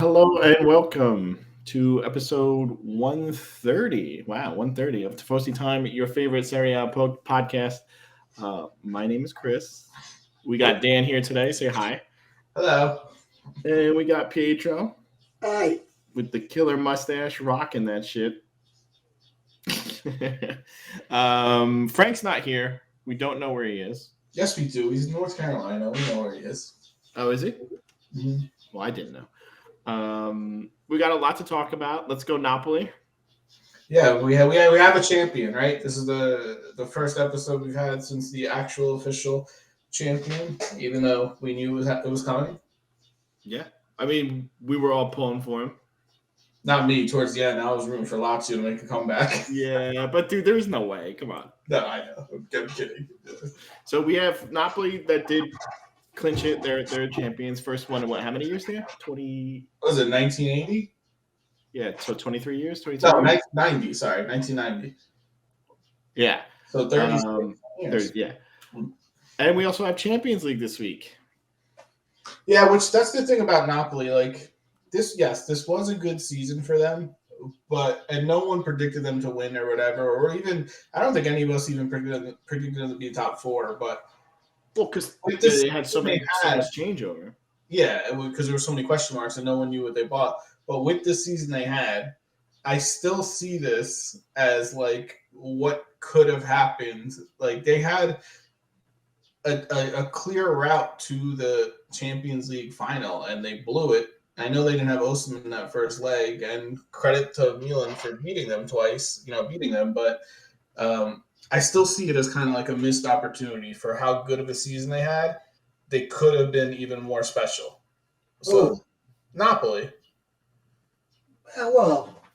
Hello and welcome to episode 130. Wow, 130 of Tifosi Time, your favorite Serie A podcast. My name is Chris. We got Dan here today. Say hi. Hello. And we got Pietro Hi. with the killer mustache rocking that shit. Frank's not here. We don't know where he is. Yes, we do. He's in North Carolina. We know where he is. Oh, is he? Mm-hmm. Well, I didn't know. We got a lot to talk about. Let's go Napoli. Yeah, we have a champion, right? This is the first episode we've had since the actual official champion, even though we knew it was coming. Yeah. I mean, we were all pulling for him. Not me. Towards the end, I was rooting for Lazio to make a comeback. Yeah, but dude, there's no way. Come on. No, I know. I'm kidding. So we have Napoli that did clinch it. They're champions. First one in what? How many years there? 20. What was it 1980? Yeah, so 23 years. 22. No, 1990. Sorry, 1990. Yeah. So 30 years. Yeah. And we also have Champions League this week. Yeah, which that's the thing about Napoli. Like this was a good season for them, and no one predicted them to win or whatever, or even I don't think any of us even predicted them to be top four. But because they had so much changeover. Yeah, because there were so many question marks and no one knew what they bought. But with the season they had, I still see this as like what could have happened. Like they had a clear route to the Champions League final, and they blew it. I know they didn't have Osimhen in that first leg, and credit to Milan for beating them twice, but I still see it as kind of like a missed opportunity for how good of a season they had. They could have been even more special. So, Napoli.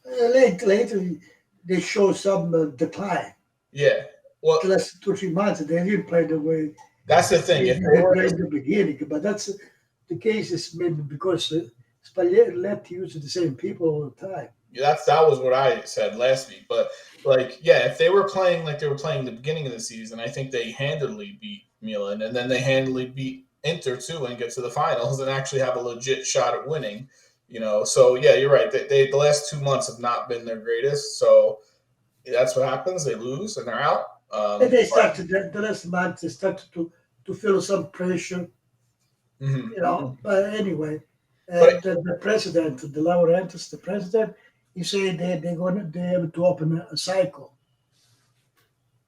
Lately they show some decline. Yeah. Well, the last 2-3 months they didn't play the way. That's the thing. They played in the beginning, but that's the case is maybe because Spalletti used the same people all the time. Yeah, that was what I said last week. But if they were playing like they were playing the beginning of the season, I think they handily beat Milan, and then they handily beat Inter too, and get to the finals and actually have a legit shot at winning. So yeah, you're right. They the last 2 months have not been their greatest. So that's what happens. They lose and they're out. And they started the last month. They started to feel some pressure. Mm-hmm. But anyway, the president, De Laurentiis, the president, he said they have to open a cycle.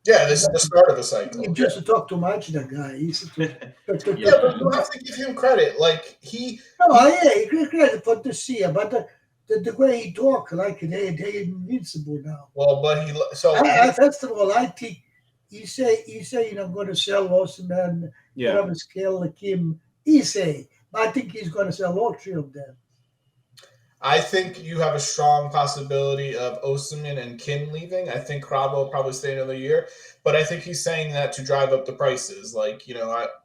Yeah, this is the start of a cycle. He just talk too much, that guy. But you have to give him credit. Like he. No, yeah, he gives credit for this year, but the way he talk, like they invincible now. Well, but first of all, I think he say I'm going to sell Osimhen, scale Kim. He say, but I think he's going to sell all three of them. I think you have a strong possibility of Osimhen and Kim leaving. I think Krabo will probably stay another year, but I think he's saying that to drive up the prices. Like,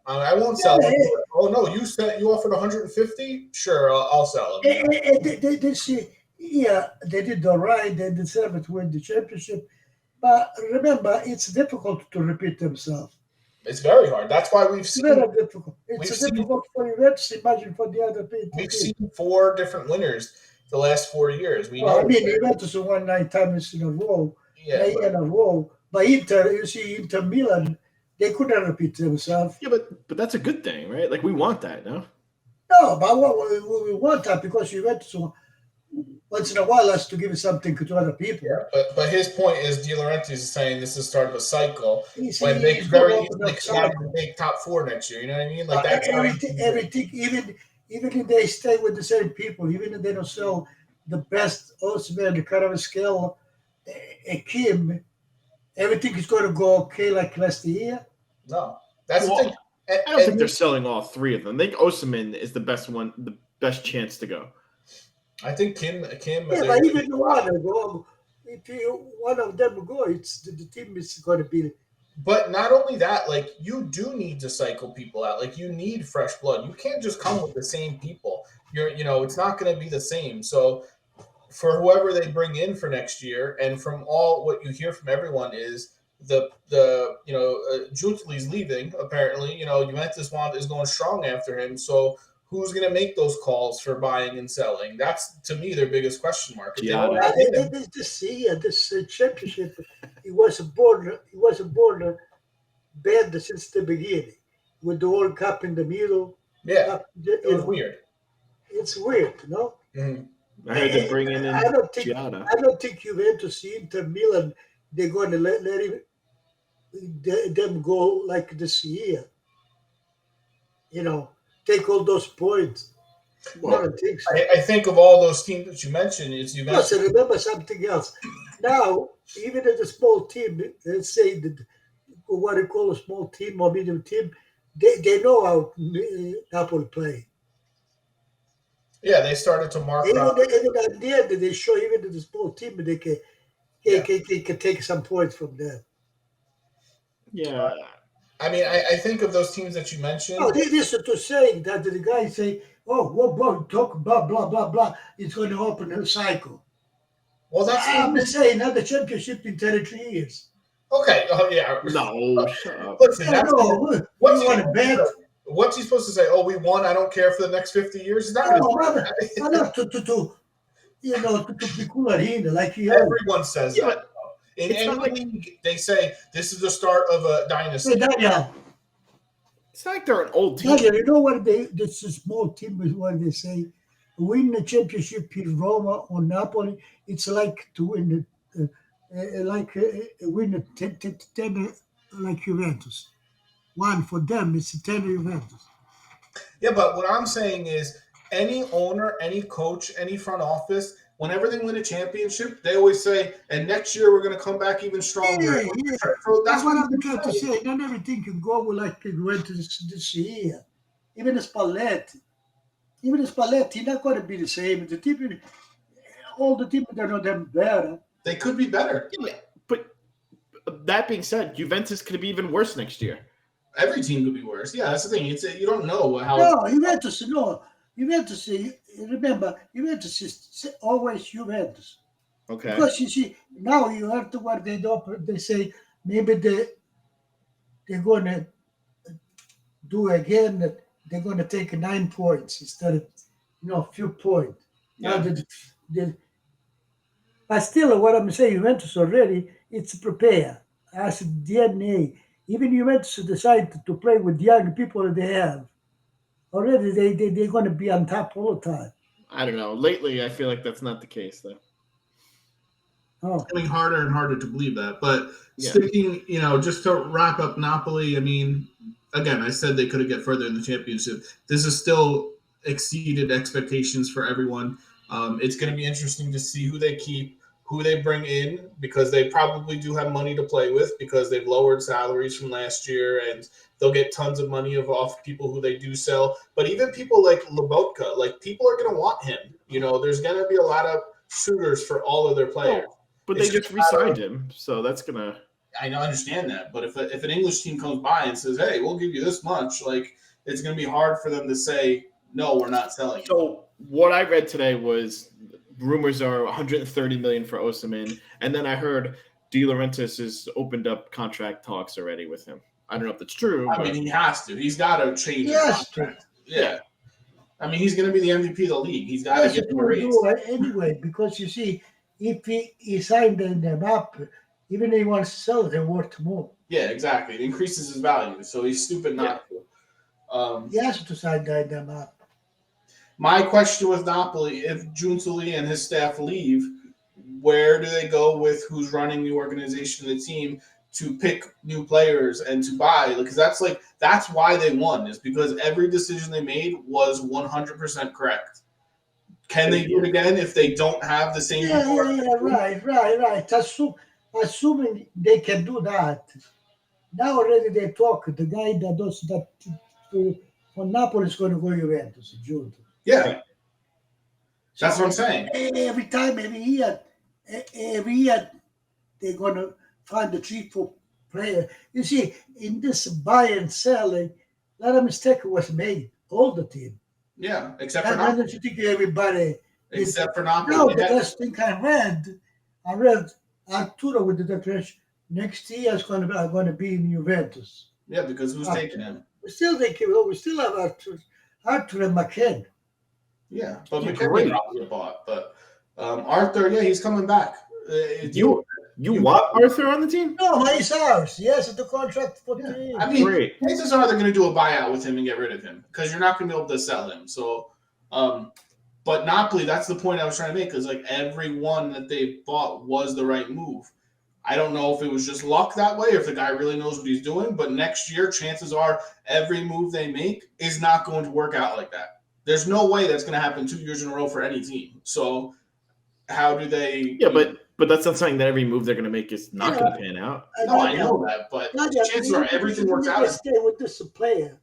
I won't sell him. Oh no, you offered 150? Sure, I'll sell him. They say, yeah, they did all right. They deserve to win the championship, but remember, it's difficult to repeat themselves. It's very hard. That's why we've seen. It's very difficult. It's difficult for Juventus. Imagine for the other people. We've seen 4 different winners the last 4 years. Juventus won 9 times in a row. Yeah, in a row. But Inter Milan, they couldn't repeat themselves. Yeah, but that's a good thing, right? Like we want that, no? No, but we want that because Juventus once in a while has to give something to other people. Yeah, but his point is De Laurentiis is saying this is the start of a cycle when they he's very easily can make top 4 next year. You know what I mean? Like that's everything. Even if they stay with the same people, even if they don't sell the best Osimhen, the kind of a scale, Kim, everything is going to go okay like last year. No, that's the thing. I don't think they're selling all 3 of them. I think Osimhen is the best one, the best chance to go. I think Kim. Yeah, but even if one of them go, it's the team is going to be. But not only that, like you do need to cycle people out. Like you need fresh blood. You can't just come with the same people. It's not going to be the same. So for whoever they bring in for next year, and from all what you hear from everyone is Giuntoli's leaving. Apparently, Juventus is going strong after him. So who's going to make those calls for buying and selling? That's, to me, their biggest question mark. If they Giada. want to get him, This championship, it wasn't born bad since the beginning, with the World Cup in the middle. yeah, it was weird. It's weird, no? Mhm. I heard they're bringing in I don't think Giada. I don't think Juventus, Inter, Milan, they're going to let them go like this year. Take all those points. Well, I don't think so. I think of all those teams that you mentioned, it's Juventus. Plus, remember something else. Now, even in a small team, let's say that what you call a small team or medium team, they know how Napoli play. Yeah, they started to mark Even out. at the end, they show even in the small team they can take some points from them. Yeah. I mean, I think of those teams that you mentioned. No, this is to saying that the guy say, "Oh, well, talk blah blah blah blah." It's going to open a cycle. Well, that's I'm saying now the championship in 33 years. okay. Oh yeah. No, shut up. Listen, I know. what's You want to bet? What's he supposed to say? Oh, we won. I don't care for the next 50 years. He's not No, going to. not to be cooler in like you. Everyone says Yeah, that. In it's any not like- league, they say this is the start of a dynasty. Hey, Daniel, It's not like they're an old team. you know what this is a small team is what they say. Win the championship in Roma or Napoli, it's like to win win the 10 like Juventus. One for them, it's a 10 Juventus. Yeah, but what I'm saying is any owner, any coach, any front office, whenever they win a championship, they always say, and next year we're going to come back even stronger. Yeah. So that's what what I'm trying to say. Not everything can go like it went to this year. Even Spalletti, not going to be the same. The team, all the teams that are them better. They could be better. Yeah, but that being said, Juventus could be even worse next year. Every team could be worse. Yeah, that's the thing. It's you don't know how. No, Juventus. No, Juventus. Remember, Juventus is always Juventus. Okay. Because you see, now you have to what they do. They say maybe they're going to do again. They're going to take 9 points instead of a few points. Yeah. Now but still, what I'm saying, Juventus already it's prepared as DNA. Even Juventus decide to play with young people that they have. Already, they're going to be on top all the time. I don't know. Lately, I feel like that's not the case, though. Oh, It's getting harder and harder to believe that. But Yeah. sticking, just to wrap up Napoli, I mean, again, I said they could have get further in the championship. This is still exceeded expectations for everyone. It's going to be interesting to see who they keep, who they bring in, because they probably do have money to play with because they've lowered salaries from last year and they'll get tons of money off people who they do sell. But even people like Lobotka, people are going to want him. There's going to be a lot of suitors for all of their players. But they just re-signed him, so that's going to... I understand that. But if an English team comes by and says, hey, we'll give you this much, it's going to be hard for them to say, no, we're not selling. So what I read today was rumors are 130 million for Osimhen, and then I heard De Laurentiis has opened up contract talks already with him. I don't know if that's true. I mean, he has to. He's got to change his contract. Yeah. I mean, he's going to be the MVP of the league. He's got to get him a raise. Anyway, because you see, if he signed them up, even if he wants to sell, they're worth more. Yeah, exactly. It increases his value, so he's stupid not to. He has to sign them up. My question with Napoli, if Giuntoli and his staff leave, where do they go with who's running the organization and the team to pick new players and to buy? Because that's why they won, is because every decision they made was 100% correct. Can they do it again if they don't have the same? Right. Assuming they can do that. Now already they talk. The guy that does that for Napoli is going to go Juventus, Giuntoli. Yeah, that's what I'm saying. Every year, they're going to find the cheap player. You see, in this buy and selling, a lot of mistake was made. All the team. Yeah, except for Napoli. Why don't you think everybody? Except for Napoli. No, the last thing I read Arturo with the declaration. Next year is going to be in Juventus. Yeah, because who's taking him? We still have Arthur and McKen. Yeah, but Yeah, McKenna great. probably bought. But Arthur, yeah, he's coming back. You want Arthur on the team? No, he's ours. Yes, the contract for Yeah. 3 I mean, Great. chances are they're going to do a buyout with him and get rid of him because you're not going to be able to sell him. So, but Napoli, that's the point I was trying to make, because like every one that they bought was the right move. I don't know if it was just luck that way or if the guy really knows what he's doing, but next year, chances are every move they make is not going to work out like that. There's no way that's going to happen 2 years in a row for any team. So how do they? Yeah, but that's not something that every move they're going to make is not going to pan out. No, I know that, but chances are everything works out. Stay with this player.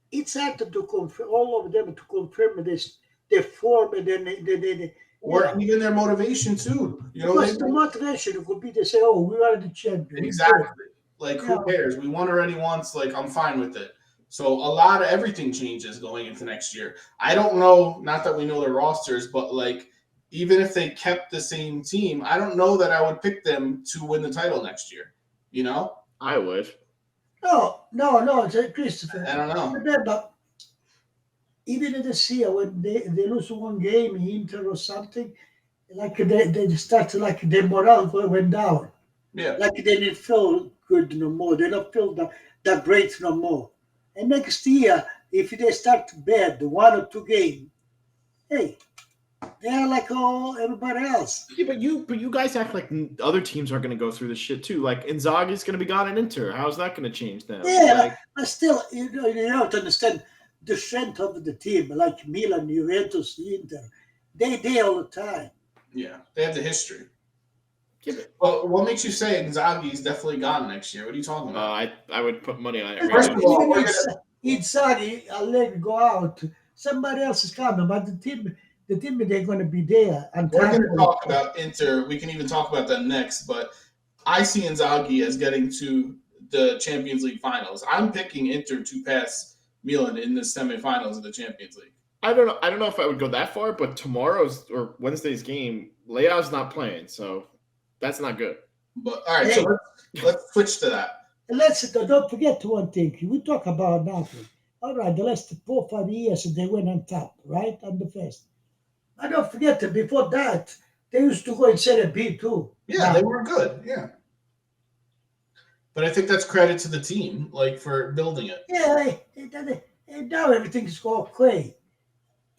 It's hard to confirm all of them to confirm this. They form and then they or even their motivation too. You know, because the motivation could be they say, "Oh, we are the champion." Exactly. Like, who cares? We won already once. Like, I'm fine with it. So a lot of everything changes going into next year. I don't know. Not that we know their rosters, but like, even if they kept the same team, I don't know that I would pick them to win the title next year. You know? I would. No, Christopher. I don't know. Remember, even in this year when they lose one game, Inter or something, like they start like their morale went down. Yeah. Like they didn't feel good no more. They don't feel that great no more. And next year, if they start bad, 1 or 2 games, hey, they are like everybody else. Yeah, but you guys act like other teams are going to go through this shit too. Like Inzaghi's going to be gone at Inter. How's that going to change them? Yeah, but still, you have to understand the strength of the team, like Milan, Juventus, Inter. They all the time. Yeah, they have the history. Well, what makes you say Inzaghi is definitely gone next year? What are you talking about? I would put money on it. First of all, Inzaghi, I'll let it go out. Somebody else is coming, but the team they're going to be there. And we're going to talk about Inter. We can even talk about that next. But I see Inzaghi as getting to the Champions League finals. I'm picking Inter to pass Milan in the semifinals of the Champions League. I don't know if I would go that far, but tomorrow's or Wednesday's game, Leao's not playing, so that's not good. But all right, so let's switch to that. Don't forget one thing. We talk about Napoli. All right, the last 4 or 5 years they went on top, right, on the first. I don't forget that before that they used to go in Serie B too. Yeah, they were good. Yeah, but I think that's credit to the team, like, for building it. Yeah, and now everything's going okay.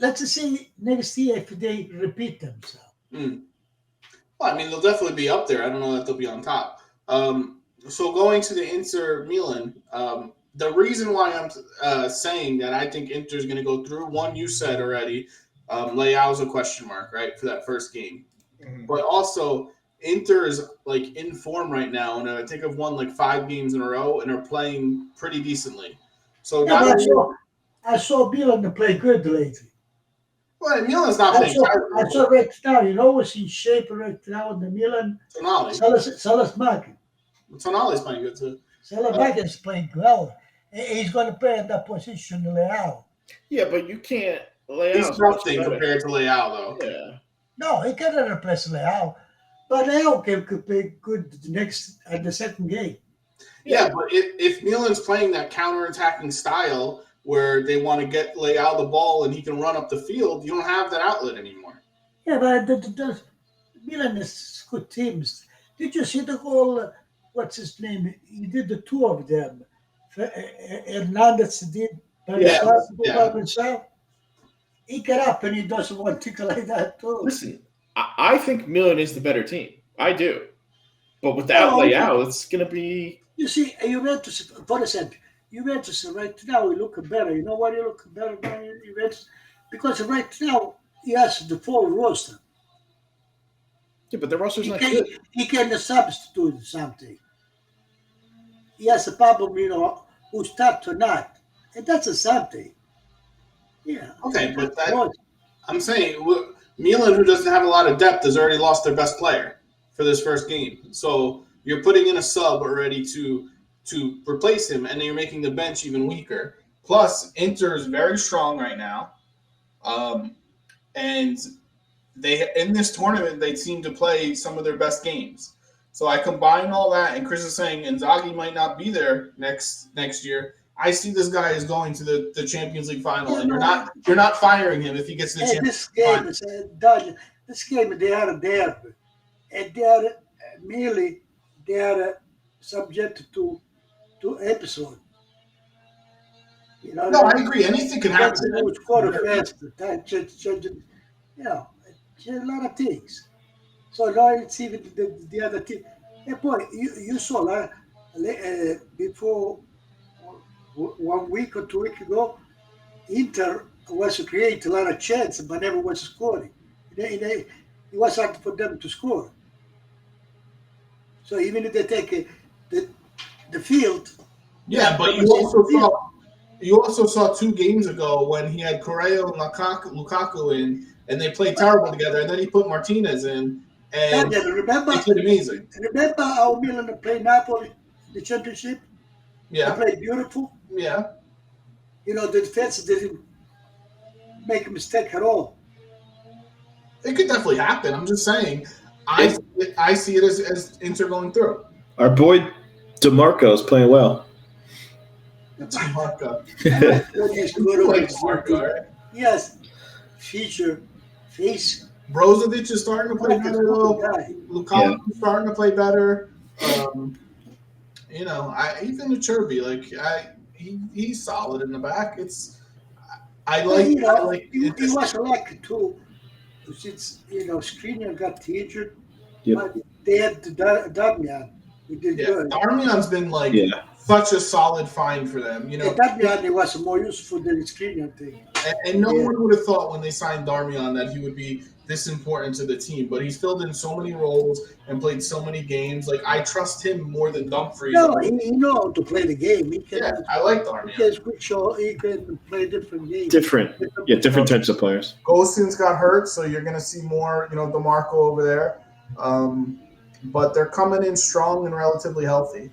Let's see next year if they repeat themselves. Well, I mean, they'll definitely be up there. I don't know that they'll be on top. So going to the Inter Milan, the reason why I'm saying that I think Inter is going to go through, one, you said already, Leao's a question mark, right, for that first game. Mm-hmm. But also, Inter is like in form right now, and I think have won like 5 games in a row and are playing pretty decently. So I saw Milan play good lately. Well, Milan's not playing. I saw right now. You know what's in shape right now in the Milan? Tonali. Salas-Markin. Tonali's playing good too. Salas-Markin is playing well. He's going to play in that position, Leao. Yeah, but you can't. He's nothing compared to Leao, though. Yeah. No, he cannot replace Leao. But Leao could play good at the second game. Yeah, but if Milan's playing that counter-attacking style where they want to get Leao the ball and he can run up the field, you don't have that outlet anymore. Yeah, but the Milan is good teams. Did you see the whole, what's his name? He did the 2 of them. Hernandez did by himself. He got up and he doesn't want to go like that too. Listen, I think Milan is the better team. I do. But without Leao, it's going to be... You see, Juventus, for example, Juventus right now, he look better. You know why he look better than Juventus? Because right now, he has the full roster. Yeah, but the roster's not good. He can substitute something. He has a problem, who start or not. And that's a something. Yeah. Okay, but I'm saying Milan, who doesn't have a lot of depth, has already lost their best player for this first game. So you're putting in a sub already to replace him, and then you're making the bench even weaker. Plus, Inter is very strong right now, and they in this tournament they seem to play some of their best games. So I combine all that, and Chris is saying Inzaghi might not be there next year. I see this guy is going to the Champions League final, and you're not firing him if he gets to the Hey, Champions this League game final. is Dodger. This game they are there, and they are merely they are subject to episode. You know No, what I I mean? agree. Anything can That's happen. who score faster. Time change. You know, a lot of things. So now it's even the other team. Hey, boy, you saw before 1 week or 2 weeks ago, Inter was creating a lot of chances, but never was scoring. It was hard for them to score. So even if they take the the field, Yeah, but them in the field. you also saw 2 games ago when he had Correa and Lukaku in, and they played terrible together, and then he put Martinez in, and Daniel, they played amazing. remember how Milan played Napoli in the championship? They Yeah, played beautiful. yeah. You know, the defense didn't make a mistake at all. It could definitely happen. I'm just saying, I see it as Inter going through. Our boy DeMarco is playing well. Marco. When he's good, Like Marco, right? yes, feature, face. Brozovic is starting to play Like a better good though. guy. Lukaku is starting to play better. You know, even Cherby, he's solid in the back. I Well, like you I know, like he it. was lucky too, since Skriniar got injured. Yep. But they had Damian, who did Yeah, good. Darmian's been like Yeah. such a solid find for them. You know, Damian was more useful than Skriniar thing. and no one would have thought when they signed Darmian that he would be this important to the team. But he's filled in so many roles and played so many games. Like I trust him more than Dumfries. No, he know how to play the game. He can. Yeah, I like He Darmian. can switch. He can play different games. Different types of players. Gostin's got hurt, so you're going to see more, DeMarco over there. But they're coming in strong and relatively healthy.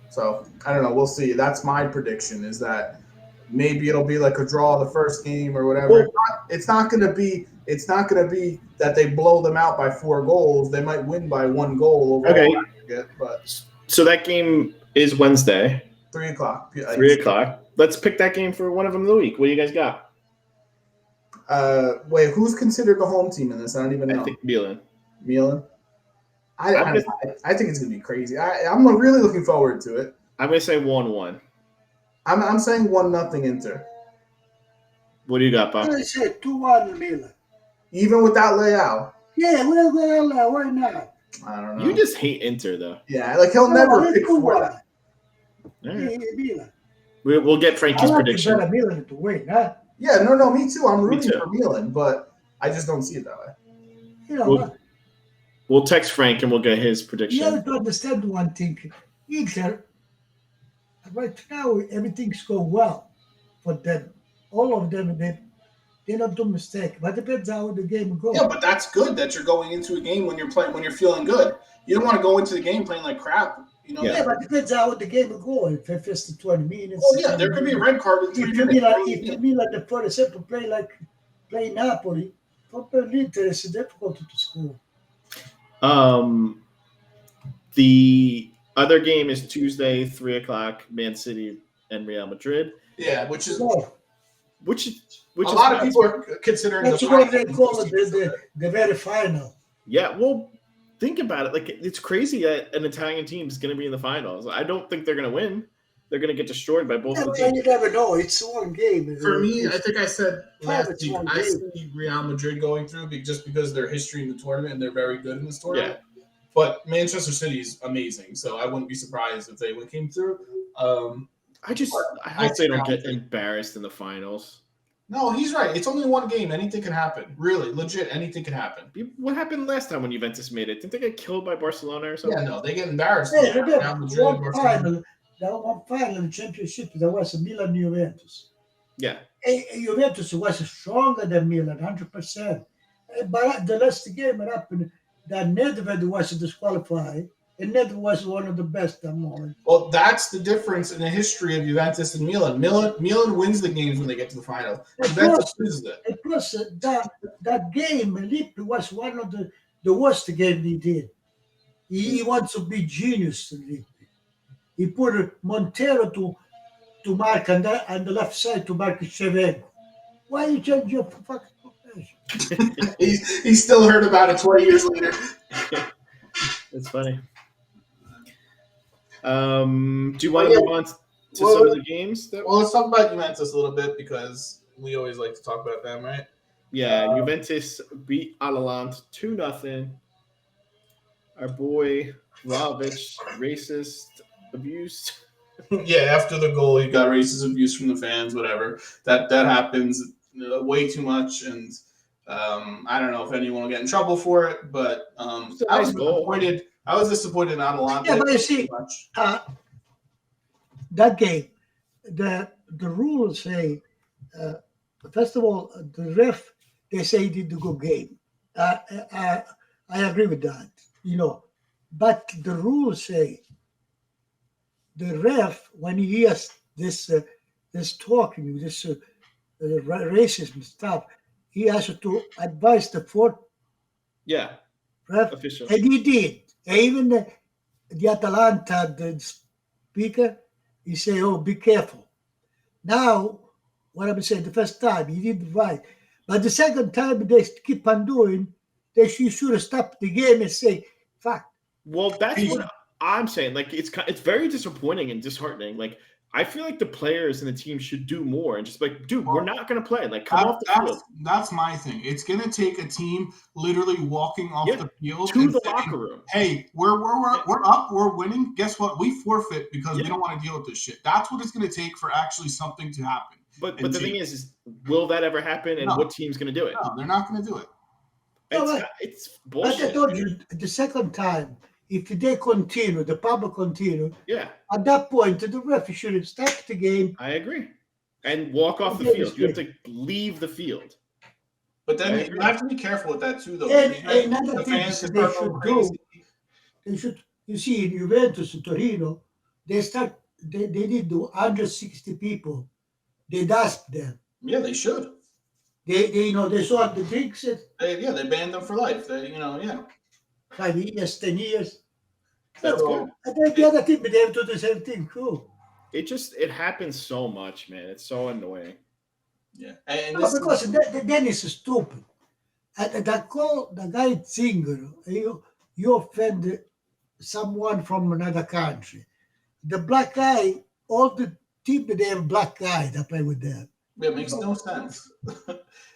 So I don't know. We'll see. That's my prediction. Is that maybe it'll be like a draw the first game or whatever. Well, It's not going to be. It's not going to be that they blow them out by 4 goals. They might win by 1 goal. Overall, Okay. But So that game is Wednesday, 3:00. 3:00. Let's pick that game for one of them of the week. What do you guys got? Wait, who's considered the home team in this? I don't even know. I think Milan. Milan. I think it's gonna be crazy. I'm really looking forward to it. I'm gonna say 1-1. I'm saying 1-0 Inter. What do you got, Bob? I said 2-1 Milan. Even without Leao. Yeah, well, why not? I don't know. You just hate Inter, though. Yeah, like he'll never pick 4. 2-1. All right. Milan. We'll get I Frankie's like prediction. better Milan to win, huh? Yeah, no, me too. I'm rooting too. for Milan, but I just don't see it that way. You know, Well, We'll text Frank and we'll get his you prediction. have to understand one thing. Inter, right now, everything's going well for them. All of them, they don't do mistake. But it depends how the game goes. Yeah, but that's good that you're going into a game when you're feeling good. You don't want to go into the game playing like crap. Yeah, but it depends how the game goes. If it's the 20 minutes. Oh yeah, there could be a red card in 3 minutes. If Milan, for example, play Napoli, for Inter, it's difficult to score. The other game is Tuesday, 3:00. Man City and Real Madrid. Yeah, which is Which a lot of people are considering that's what they call it the very final. Yeah, well, think about it. Like, it's crazy that an Italian team is going to be in the finals. I don't think they're going to win. They're going to get destroyed by both of the teams. You never know. It's one game. For me, I think I said last it's week, one I game. see Real Madrid going through just because of their history in the tournament and they're very good in this tournament. Yeah. But Manchester City is amazing, so I wouldn't be surprised if they came through. I hope they don't get embarrassed in the finals. No, he's right. It's only one game. Anything can happen. Really, legit, anything can happen. What happened last time when Juventus made it? Didn't they get killed by Barcelona or something? Yeah, no, they get embarrassed. Yeah, Real Madrid, Barcelona. That one final in the championship, there was a Milan Juventus. Yeah. Juventus was stronger than Milan, 100%. But the last game happened that Nedved was disqualified, and Nedved was one of the best at the moment. Well, that's the difference in the history of Juventus and Milan. Milan wins the games when they get to the final. Juventus loses it. And plus, that game, Lippi was one of the worst game he did. He wants to be genius, Lippi. He put Montero to mark on the left side to mark Chevenko. Why you change your fucking formation? He still heard about it 20 years later. It's funny. Do you want Well, to yeah. move on to Well, some of the games? Well, let's talk about Juventus a little bit because we always like to talk about them, right? Yeah, Juventus beat Atalanta 2-0. Our boy Vlahovic, racist abuse. Yeah, after the goal, he got racist abuse from the fans. Whatever, that happens way too much, and I don't know if anyone will get in trouble for it. But It's a I nice was goal. disappointed. I was disappointed in Atalanta. Yeah, but you Too see, much. that game, the rules say, first of all, the ref, they say he did a good game. I agree with that, but the rules say the ref, when he hears this talking, this racism stuff, he has to advise the fourth Yeah, ref, official. and he did. And even the Atalanta, the speaker, he say, "Oh, be careful." Now, what I'm saying, the first time he did right, but the second time they keep on doing, they should have stopped the game and say, "Fuck." Well, that's what I'm saying. Like, it's very disappointing and disheartening. Like, I feel like the players and the team should do more and just like, dude, we're not going to play. Like, come off the field. That's my thing. It's going to take a team literally walking off the field to and the saying, locker room. Hey, we're up, we're winning. Guess what? We forfeit because we don't want to deal with this shit. That's what it's going to take for actually something to happen. But the thing is, will that ever happen? And what team's going to do it? No, they're not going to do it. It's bullshit. But I told you the second time, if they continue, the public continue, at that point, the ref should have stopped the game. I agree. And walk off the field. You have to leave the field. But then you have to be careful with that too, though. And another thing they should, you see, in Juventus and Torino, they need 160 people. They dust them. Yeah, they should. They saw the drinks. They banned them for life. 5 years, 10 years. That's good. I think the other team, they have to do the same thing too. It happens so much, man. It's so annoying. Yeah, because then it's stupid. And the guy Singer, you offend someone from another country. The black guy, all the team they have black guy that play with them. It makes no sense.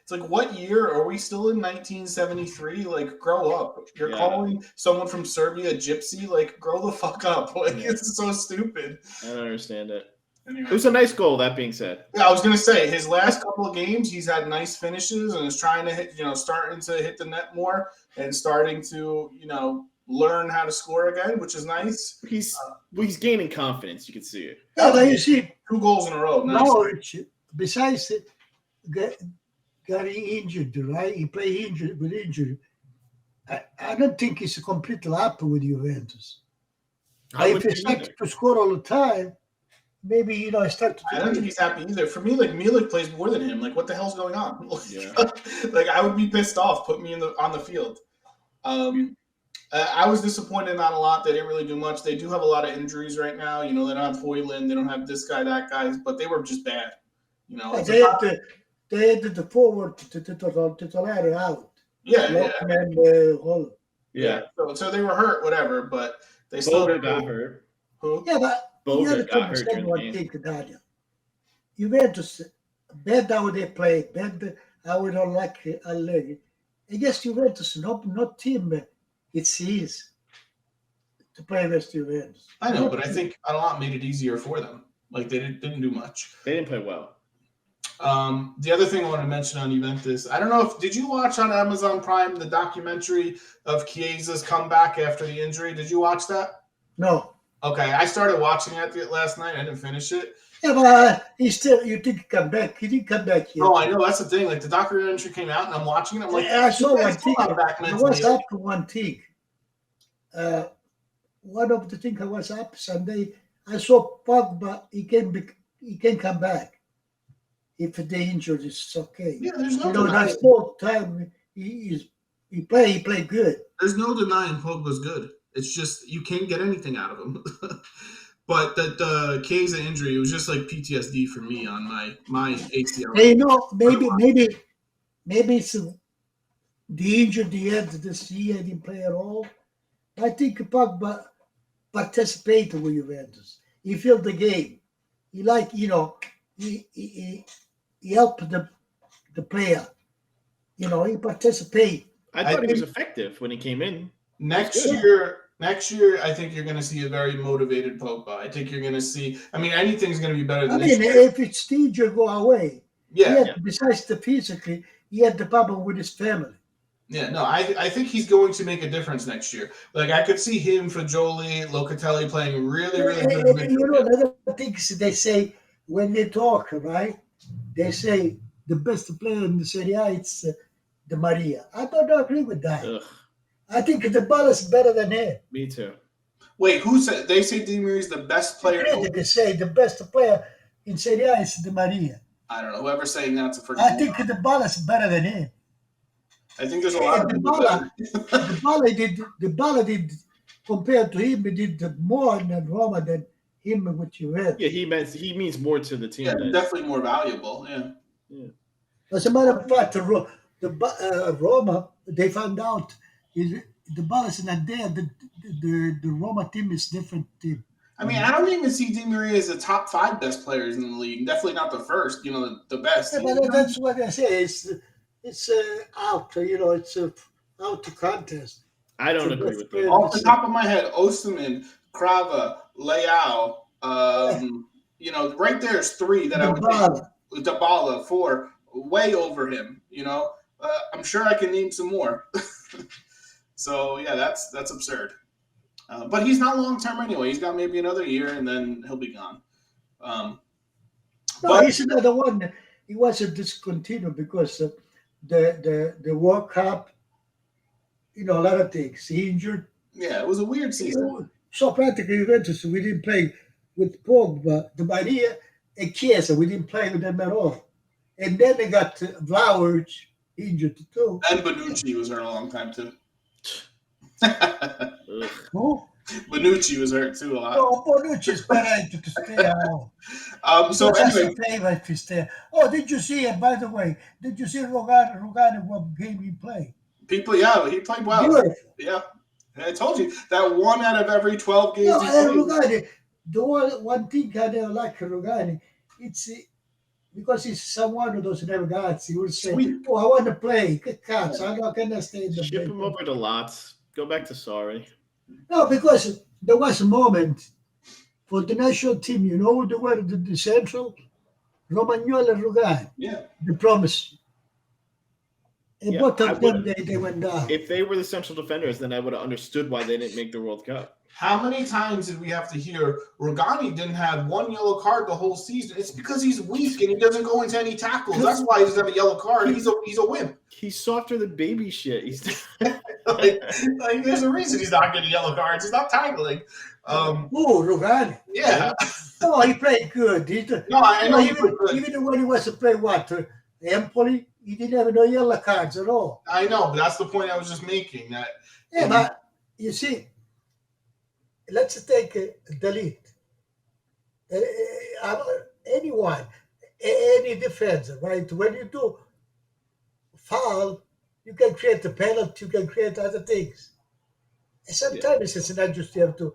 It's like, what year are we still in? 1973? Like, grow up. You're calling someone from Serbia a gypsy? Like, grow the fuck up. Like, it's so stupid. I don't understand it. Anyway. It was a nice goal, that being said. Yeah, I was going to say, his last couple of games, he's had nice finishes and is trying to hit, starting to hit the net more and starting to, learn how to score again, which is nice. He's gaining confidence. You can see it. Yeah, but you see, 2 goals in a row. Nice. Norwich, besides getting injured, right? He played with injury. I don't think he's completely happy with Juventus. If he starts to score all the time, maybe I start to. I don't think he's happy either. For me, like, Milik plays more than him. Like, what the hell's going on? Like, I would be pissed off. Put me on the field. I was disappointed not a lot. They didn't really do much. They do have a lot of injuries right now. They don't have Hoyland. They don't have this guy, that guy. But they were just bad. They had the forward titolare out. So they were hurt, whatever. But they still got hurt. Who? Yeah, but you have to understand one thing, Daniel. Juventus, bad how they play, bad how we don't like Allegri. I guess Juventus, not team. It's easy to play against Juventus. I know, but I think Atalanta made it easier for them. Like, they didn't do much. They didn't play well. The other thing I want to mention on Juventus, I don't know did you watch on Amazon Prime the documentary of Chiesa's comeback after the injury? Did you watch that? No. Okay, I started watching it last night. I didn't finish it. Yeah, but you think he come back? He didn't come back yet. No, I know, that's the thing. Like, the documentary came out, and I'm watching it. I'm like, I saw one thing. I was up to one thing. One of the things I was up Sunday, I saw Pogba. He can come back if the injury is okay. Yeah, there's no denying. That's no time he played good. There's no denying Pogba's good. It's just you can't get anything out of him. But the Chiesa injury, it was just like PTSD for me on my ACL. Hey, maybe it's the injury he had this year. He didn't play at all. I think Pogba participated with Juventus. He filled the game. He he helped the player. He participated. I thought he was effective when he came in. Next year, I think you're going to see a very motivated Pogba. I think you're going to see. I mean, anything's going to be better than this year. If it's danger, go away. Besides the physically, he had the problem with his family. Yeah, no, I think he's going to make a difference next year. Like, I could see him, Fagioli, Locatelli playing really, really good. Another things they say when they talk, right? They say the best player in the Serie A it's Di Maria. I don't agree with that. Ugh. I think the ball is better than him. Me too. Wait, who said? They say Di Maria is the best player. They say the best player in Serie A is Di Maria. I don't know. Whoever's saying that's a freaking. I think the ball is better than him. I think there's a lot of people. The ball did compared to him, he did more than Roma than him with Juventus. Yeah, he means more to the team. Yeah, definitely more valuable. Yeah. As a matter of fact, Roma, they found out the ball is not there. The Roma team is different team. I mean, I don't even see Di Maria as the top 5 best players in the league. Definitely not the first. The best. Yeah, but that's what I say. It's out. It's out to contest. I don't agree with that. Off the top of my head, Osimhen, Crava, Leao. Right there's 3 that I would think. Dybala, 4, way over him. I'm sure I can name some more. So yeah, that's absurd. But he's not long term anyway. He's got maybe another year, and then he'll be gone. But he's another one. He wasn't discontinued because the World Cup. A lot of things. He injured. Yeah, it was a weird season. So practically, Juventus, we didn't play with Pogba, Di Maria, and Chiesa. We didn't play with them at all. And then they got Vlahovic injured too. And Bonucci was hurt a long time too. Who? Bonucci was hurt too a lot. No, Bonucci's better to stay out. So anyway, favorite to stay. Oh, did you see it? By the way, did you see Rogani what game he played? He played well. Beautiful. Yeah, I told you that 1 out of every 12 games. No, Rogani. The one thing I never like Rogani, it's because he's someone who doesn't have guts. He would say, "Oh, I want to play. Good catch. I'm not gonna stay in the." Ship him over to Lots. Go back to Sorry. No, because there was a moment for the national team. You know who they were the central? Romagnoli and Rogani. Yeah. The promise. And both of them, they went down. If they were the central defenders, then I would have understood why they didn't make the World Cup. How many times did we have to hear Rogani didn't have 1 yellow card the whole season? It's because he's weak and he doesn't go into any tackles. That's why he doesn't have a yellow card. He's a wimp. He's softer than baby shit. He's like there's a reason he's not getting yellow cards. He's not tackling. Rogani. Yeah. Oh, he played good. I know he played good. Even when he was to play Empoli, he didn't have no yellow cards at all. I know, but that's the point I was just making. That but you see, let's take delete. Anyone, any defender, right? When you do foul, you can create a penalty, you can create other things. And sometimes it's not just you have to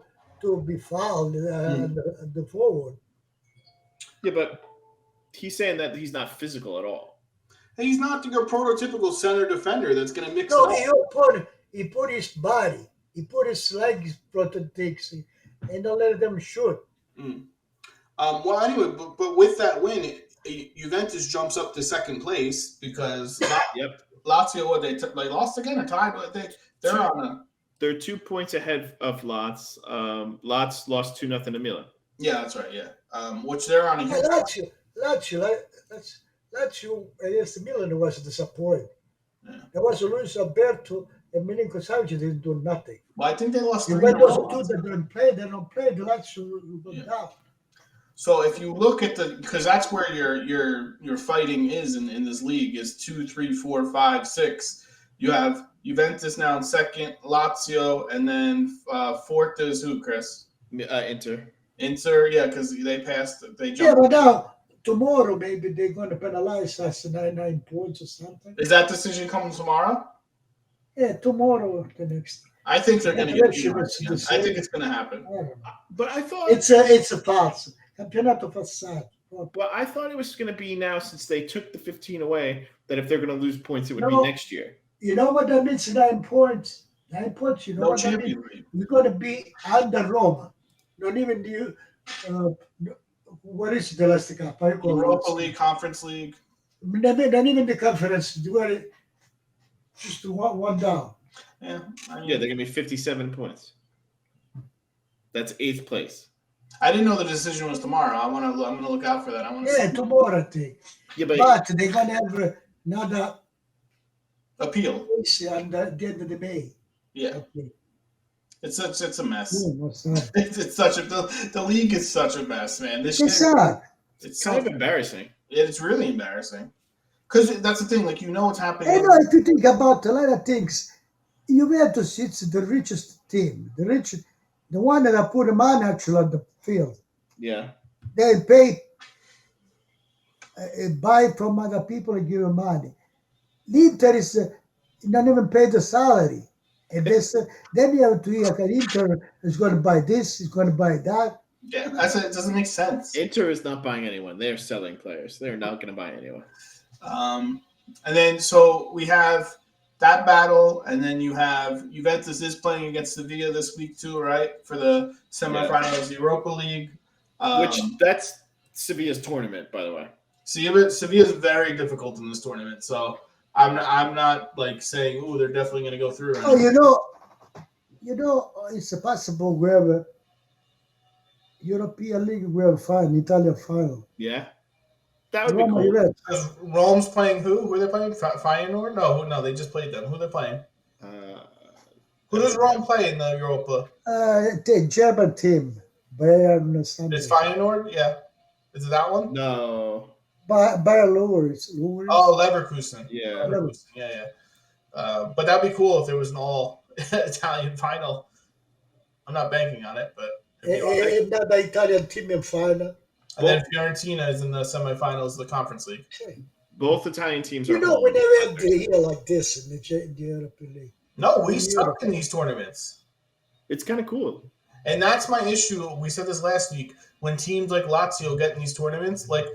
be fouled the forward. Yeah, but he's saying that he's not physical at all. He's not your prototypical center defender that's going to mix it up. He put his body, he put his legs, prosthetics, and don't let them shoot. Well, anyway, but with that win, Juventus jumps up to second place because Lazio, they lost again or tied? They're 2 points ahead of Lots. Lots lost 2-0 to Milan. Yeah, that's right. Yeah, which they're on a huge. Lazio against Milan was disappointing. There was Luis Alberto and Milinko Savic didn't do nothing. Well, I think they lost 3 When those two that don't play, the Lazio will go down. So if you look at because that's where your fighting is in this league is 2, 3, 4, 5, 6. You have Juventus now in second, Lazio, and then fourth is who, Chris? Inter. Inter, yeah, because they passed. They Yeah, jumped. but now tomorrow maybe they're going to penalize us 9 points or something. Is that decision coming tomorrow? Yeah, tomorrow or the next. I think they're going to get Election penalized is again. the I think same. it's going to happen. I don't know. But I thought It's a false. Campionato passato. well, I thought it was going to be now since they took the 15 away that if they're going to lose points, it would be No. next year. You know what that means? 9 points. 9 points. You know No what that means? Champions League. We're going to be under Roma. Not even the. What is the last cup? I call Europa it. League, Conference League. Not even the conference. You got it. Just one down. Yeah, Yeah, they're going to be 57 points. That's 8th place. I didn't know the decision was tomorrow. I'm going to look out for that. I want to Yeah, tomorrow I think. Yeah, But they're going to have another appeal. race on the end of the May. Yeah, Okay. it's a mess. What's that? It's such a the league is such a mess, man. This It's year, sad. it's kind so of embarrassing. it's really embarrassing. Because that's the thing, like what's happening. I know if you think about a lot of things, Juventus it's the richest team, the one that put the money actually on the field. Yeah. They pay, buy from other people and give them money. L'Inter is not even pay the salary, and this then you have to hear that Inter is going to buy this, is going to buy that. Yeah, it doesn't make sense. Inter is not buying anyone. They're selling players. They're not going to buy anyone. And then so we have that battle, and then you have Juventus is playing against Sevilla this week too, right? For the semifinals of the Europa League. Which that's Sevilla's tournament, by the way. Sevilla is very difficult in this tournament, so I'm not like saying, oh, they're definitely going to go through. Oh, it's possible we have a European League, we have Italian final. Yeah. That would be Roma, cool. Juventus. Because Rome's playing who? Who are they playing? Feyenoord? No, they just played them. Who are they playing? Who does Rome play in the Europa? The German team, Bayern or something. It's Feyenoord? Yeah. Is it that one? No. Bayern Lowers. Oh, Leverkusen. Yeah. Leverkusen. Yeah. But that'd be cool if there was an all Italian final. I'm not banking on it, but it'd be all right. Another Italian team in final. And then Fiorentina is in the semifinals of the Conference League. Both Italian teams are We home. never had the year like this in the European League. No, we suck in these tournaments. It's kind of cool. And that's my issue. We said this last week. When teams like Lazio get in these tournaments, like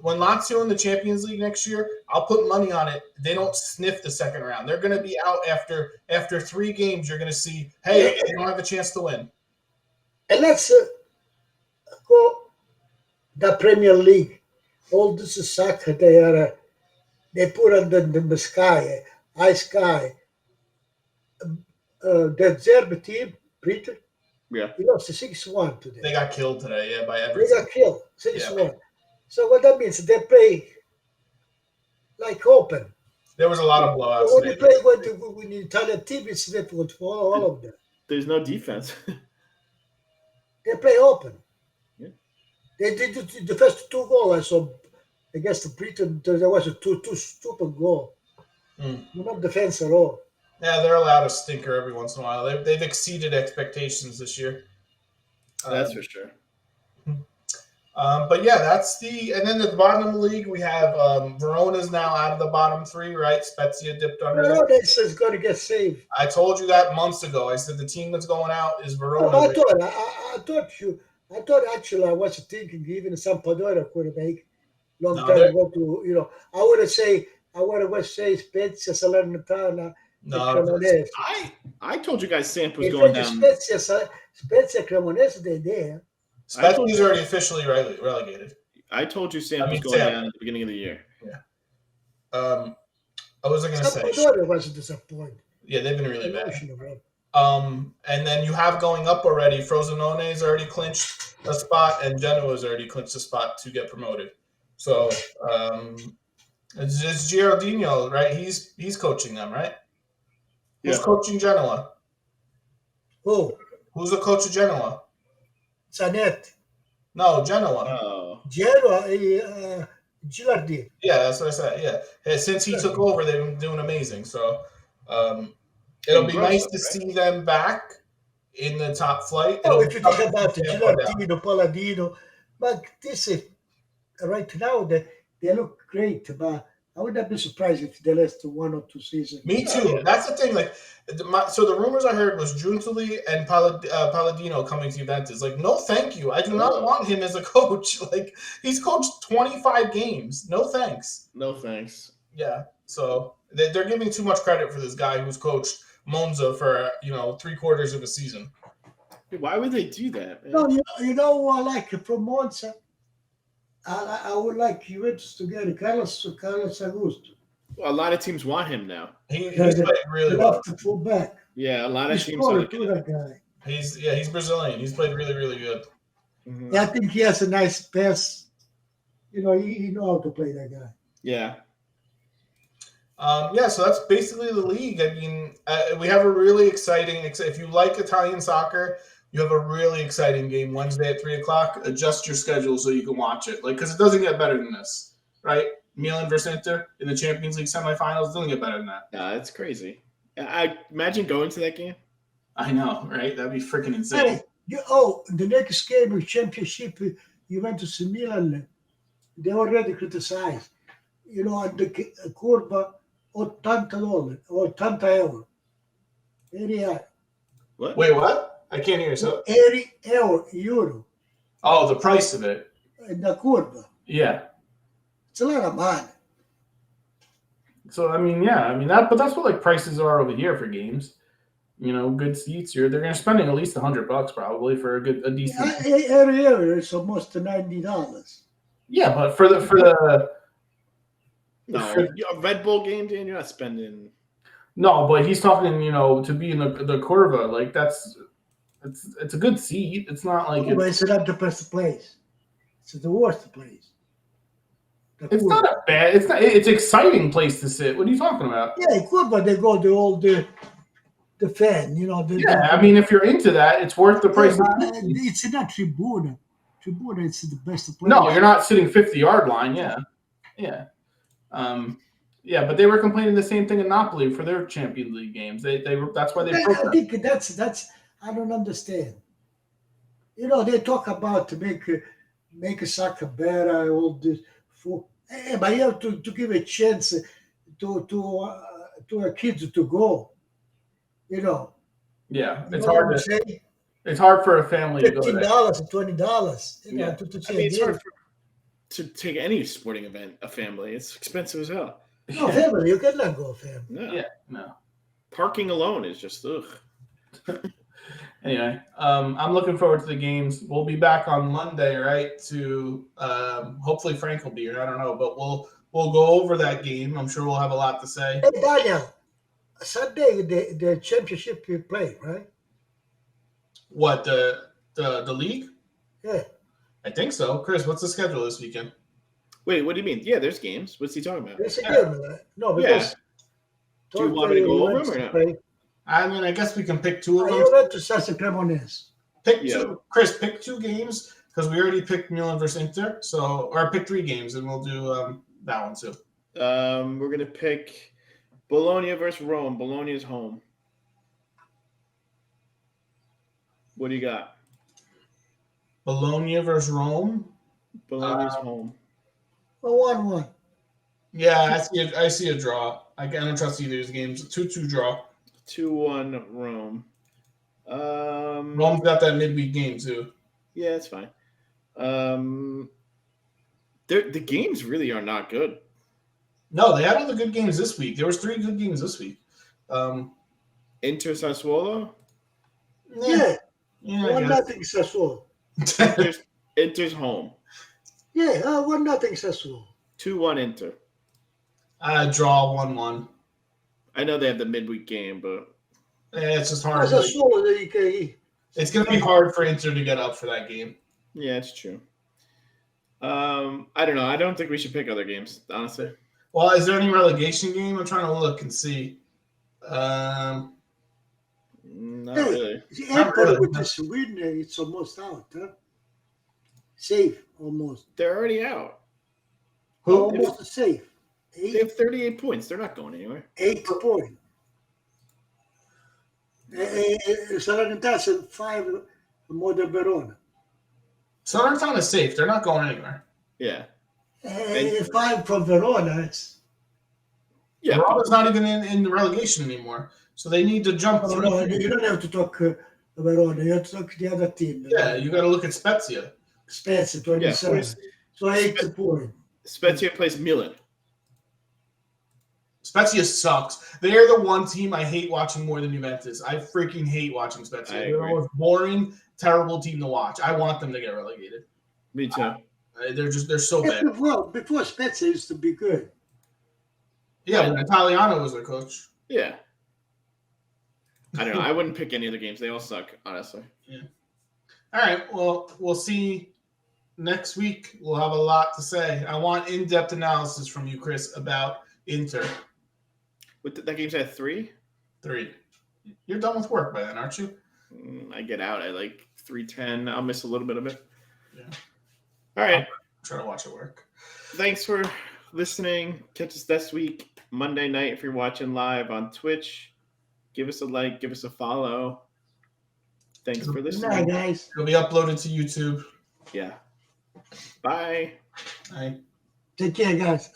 when Lazio in the Champions League next year, I'll put money on it. They don't sniff the second round. They're going to be out after 3 games. You're going to see, hey, they don't have a chance to win. And let's go the Premier League. All this is soccer. They put on the sky, high sky. The Serb team, Britain, Yeah. he lost 6-1 today. They got killed today, yeah, by They Everton. got killed 6-1. So what that means, they play like open. There was a lot of blowouts When you today. play with the Italian team, it's difficult for all of them. There's no defense. They play open. Yeah. They did the first 2 goals I saw against the Britain. There was a two stupid goal. No defense at all. Yeah, they're allowed a stinker every once in a while. They've exceeded expectations this year. That's for sure. But yeah, that's and then at the bottom of the league, we have Verona's now out of the bottom 3, right? Spezia dipped under. No, they says going to get saved. I told you that months ago. I said the team that's going out is Verona. No, I thought actually I was thinking even Sampdoria could make long time ago to, I would say Spezia, Salernitana. No, I told you guys Samp was going down. Spezia, Cremonese, they're there. Spezia is already officially relegated. I told you Samp was going down at the beginning of the year. Yeah. I wasn't going to say. Sampdoria wasn't disappointed. Yeah, they've been really bad. And then you have going up already. Frosinone has already clinched a spot, and Genoa has already clinched a spot to get promoted. So it's Giardino, right? He's coaching them, right? Who's coaching Genoa? Who? Who's the coach of Genoa? Zanetti. No, Genoa. Oh. Genoa, Gilardino. Yeah, that's what I said. Yeah. Since he took over, they've been doing amazing. So it'll be nice to see them back. in the top flight. Oh, It'll if be you tough think to about keep Tampa down. Gilardino, Palladino, but this is right now they look great, but I would not be surprised if they last 1 or 2 seasons. Me too. That's the thing. Like, so the rumors I heard was Giuntoli and Palladino coming to Juventus. Like, no, thank you. I do not want him as a coach. Like, he's coached 25 games. No thanks. No thanks. Yeah. So they're giving too much credit for this guy who's coached Monza for 3/4 of a season. Why would they do that, man? No, you know who I like from Monza? I would like Juventus to get Carlos Augusto. Well, a lot of teams want him now. He's played really well. To pull back. Yeah, a lot of He's teams are to that guy. He's Brazilian. He's played really, really good. Mm-hmm. Yeah, I think he has a nice pass. He knows how to play that guy. Yeah. So that's basically the league. I mean, we have a really exciting. If you like Italian soccer, you have a really exciting game Wednesday at 3:00. Adjust your schedule so you can watch it, because it doesn't get better than this, right? Milan versus Inter in the Champions League semifinals doesn't get better than that. Nah, that's crazy. I imagine going to that game. I know, right? That'd be freaking insane. Hey, the next game of championship, Juventus and Milan, they already criticized. On the curva, $80 or €80. Serie A. What? Wait, what? I can't hear you. So, €80. oh, the price of it. In the curva. Yeah. It's a lot of money. So but that's what prices are over here for games. Good seats. They're going to spending at least $100 probably for a decent. Every year it's almost $90. Yeah, but for the a Red Bull game, Dan, you're not spending. No, but he's talking, to be in the curva, it's a good seat. It's not like it's not the best place. It's the worst place. It's not a bad. It's not. It's an exciting place to sit. What are you talking about? Yeah, curva they go the fan. I mean, if you're into that, it's worth the price. It's not Tribuna. Tribuna, it's the best place. No, you're not sitting 50-yard line. Yeah. But they were complaining the same thing in Napoli for their Champions League games. That's why they. I think that's. I don't understand. They talk about to make a soccer better, all this. But you have to give a chance to a kids to go. Yeah, it's hard to say. It's hard for a family to go there. $15 and $20. It's hard to take any sporting event. A family, it's expensive as hell. No, family, you cannot go family. No. Yeah, no. Parking alone is just ugh. Anyway, I'm looking forward to the games. We'll be back on Monday, right? To hopefully Frank will be here. I don't know, but we'll go over that game. I'm sure we'll have a lot to say. Hey, Daniel, Sunday the championship you play, right? What the league? Yeah, I think so. Chris, what's the schedule this weekend? Wait, what do you mean? Yeah, there's games. What's he talking about? there's a game. No, because do you want me to go over them or not? I mean, I guess we can pick two of them. You went to Sasha Cremonese. Pick two, Chris. Pick two games because we already picked Milan versus Inter. Or pick 3 games and we'll do that one too. We're gonna pick Bologna versus Rome. Bologna's home. What do you got? Bologna versus Rome. Bologna's home. 1-1. Yeah, I see a draw. I don't trust either of these games. 2-2 draw. 2-1 Rome. Rome's got that midweek game too. Yeah, it's fine. The games really are not good. No, they had all the good games this week. There was 3 good games this week. Inter Sassuolo. Yeah. 1-0 Sassuolo. Inter's home. Yeah, 1-0 Sassuolo. 2-1 Inter. Draw 1-1. I know they have the midweek game, but it's just hard. It's going to be hard for Inter to get up for that game. Yeah, it's true. I don't know. I don't think we should pick other games, honestly. Well, is there any relegation game? I'm trying to look and see. Not really. Empoli with this win, it's almost out, huh? Safe, almost. They're already out. Who? Almost safe. They have 38 points. They're not going anywhere. 8 points. Salernitana said 5 more than Verona. Salernitana is safe. They're not going anywhere. Yeah. 5 from Verona. It's Yeah. Verona's not even in the relegation anymore, so they need to jump through. no, you don't have to talk Verona. You have to talk the other team. Yeah, you got to look at Spezia. Spezia, 27. Yeah, so 8 points. Spezia plays Milan. Spezia sucks. They're the one team I hate watching more than Juventus. I freaking hate watching Spezia. They're the most boring, terrible team to watch. I want them to get relegated. Me too. They're so bad. Before Spezia used to be good. Yeah, when Italiano was their coach. Yeah. I don't know. I wouldn't pick any of the games. They all suck, honestly. Yeah. All right. Well, we'll see next week. We'll have a lot to say. I want in-depth analysis from you, Chris, about Inter. That game's at 3? 3. You're done with work by then, aren't you? I get out at like 3:10. I'll miss a little bit of it. Yeah. All right. I'm trying to watch it work. Thanks for listening. Catch us this week, Monday night, if you're watching live on Twitch. Give us a like. Give us a follow. Thanks for listening. Good night, guys. It'll be uploaded to YouTube. Yeah. Bye. Bye. Take care, guys.